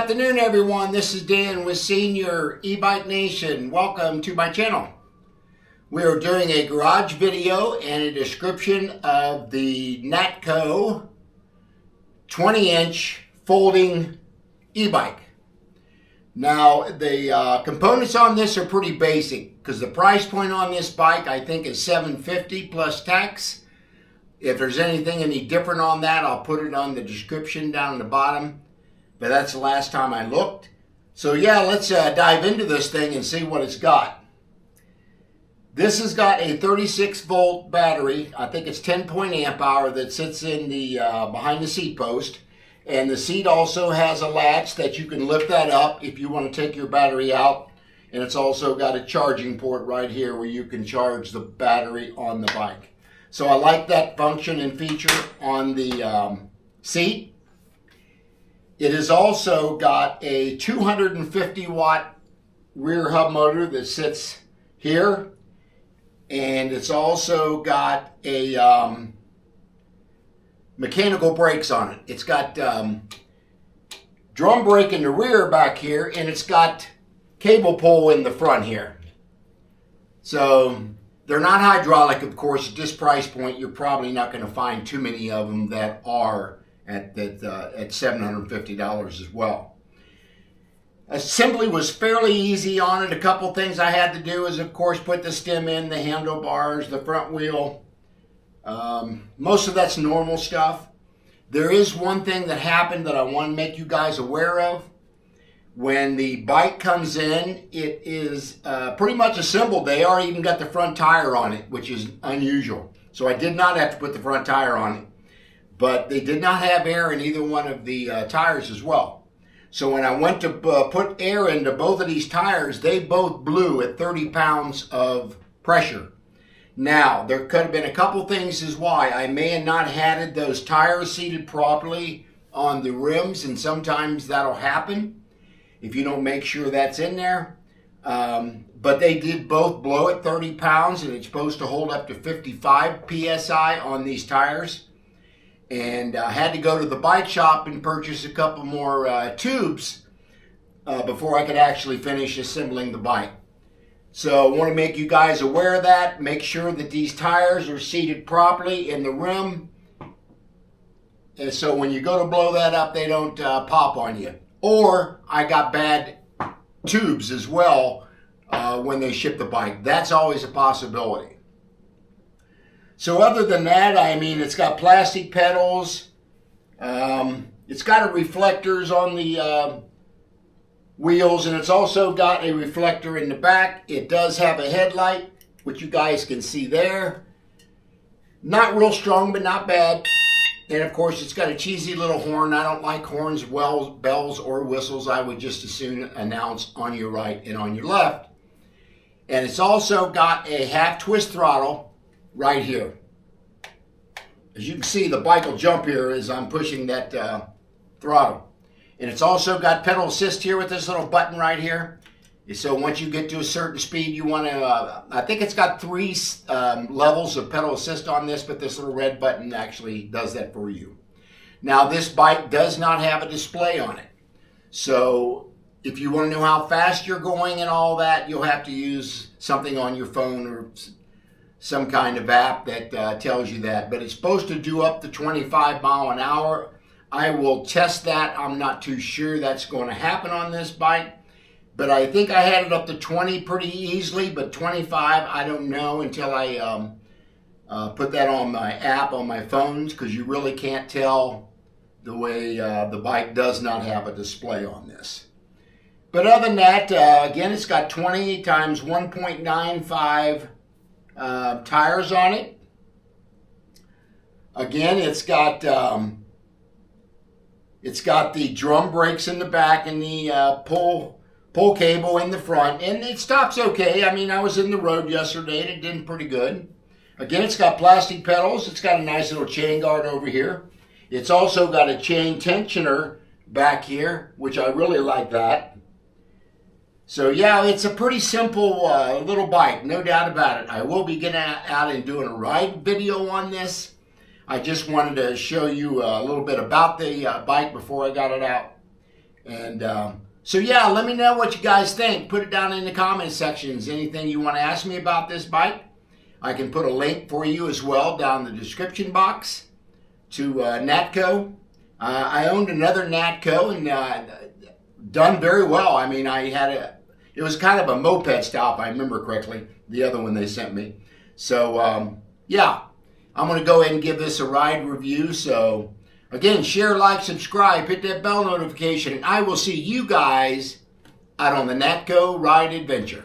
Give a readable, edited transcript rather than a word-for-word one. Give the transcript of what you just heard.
afternoon, everyone. This is Dan with Senior E-Bike Nation. Welcome to my channel. We are doing a garage video and a description of the Natko 20-inch folding e-bike. Now, the components on this are pretty basic because the price point on this bike I think is $750 plus tax. If there's anything any different on that, I'll put it on the description down at the bottom. But that's the last time I looked. So yeah, let's dive into this thing and see what it's got. This has got a 36 volt battery. I think it's 10 amp hour that sits in the behind the seat post. And the seat also has a latch that you can lift that up if you want to take your battery out. And it's also got a charging port right here where you can charge the battery on the bike. So I like that function and feature on the seat. It has also got a 250 watt rear hub motor that sits here. And it's also got a mechanical brakes on it. It's got drum brake in the rear back here, and it's got cable pull in the front here. So they're not hydraulic, of course. At this price point, you're probably not going to find too many of them that are at $750 as well. Assembly was fairly easy on it. A couple things I had to do is, of course, put the stem in, the handlebars, the front wheel. Most of that's normal stuff. There is one thing that happened that I want to make you guys aware of. When the bike comes in, it is pretty much assembled. They already even got the front tire on it, which is unusual. So I did not have to put the front tire on it. But they did not have air in either one of the tires as well. So when I went to put air into both of these tires, they both blew at 30 pounds of pressure. Now, there could have been a couple things as why. I may have not had those tires seated properly on the rims, and sometimes that'll happen if you don't make sure that's in there. But they did both blow at 30 pounds, and it's supposed to hold up to 55 PSI on these tires. And I had to go to the bike shop and purchase a couple more tubes before I could actually finish assembling the bike. So I want to make you guys aware of that. Make sure that these tires are seated properly in the rim. And so when you go to blow that up, they don't pop on you. Or I got bad tubes as well when they ship the bike. That's always a possibility. So other than that, I mean, it's got plastic pedals. It's got reflectors on the wheels, and it's also got a reflector in the back. It does have a headlight, which you guys can see there. Not real strong, but not bad. And of course, it's got a cheesy little horn. I don't like horns, bells, or whistles. I would just as soon announce on your right and on your left. And it's also got a half twist throttle right here. As you can see, the bike will jump here as I'm pushing that throttle. And it's also got pedal assist here with this little button right here. So once you get to a certain speed, you want to, I think it's got 3 levels of pedal assist on this, but this little red button actually does that for you. Now, this bike does not have a display on it. So if you want to know how fast you're going and all that, you'll have to use something on your phone or some kind of app that tells you that. But it's supposed to do up to 25 miles an hour. I will test that. I'm not too sure that's going to happen on this bike. But I think I had it up to 20 pretty easily. But 25, I don't know until I put that on my app on my phones. Because you really can't tell the way the bike does not have a display on this. But other than that, again, it's got 20 times 1.95 tires on it. Again, it's got the drum brakes in the back and the pull cable in the front, and it stops okay. I mean, I was in the road yesterday and it did pretty good. Again, it's got plastic pedals. It's got a nice little chain guard over here. It's also got a chain tensioner back here, which I really like that. So yeah, it's a pretty simple little bike, no doubt about it. I will be getting out and doing a ride video on this. I just wanted to show you a little bit about the bike before I got it out. And so yeah, let me know what you guys think. Put it down in the comment sections. Anything you want to ask me about this bike, I can put a link for you as well down in the description box to Natko. I owned another Natko and done very well. I mean, it was kind of a moped style, if I remember correctly, the other one they sent me. So yeah, I'm going to go ahead and give this a ride review. So again, share, like, subscribe, hit that bell notification, and I will see you guys out on the Natko Ride Adventure.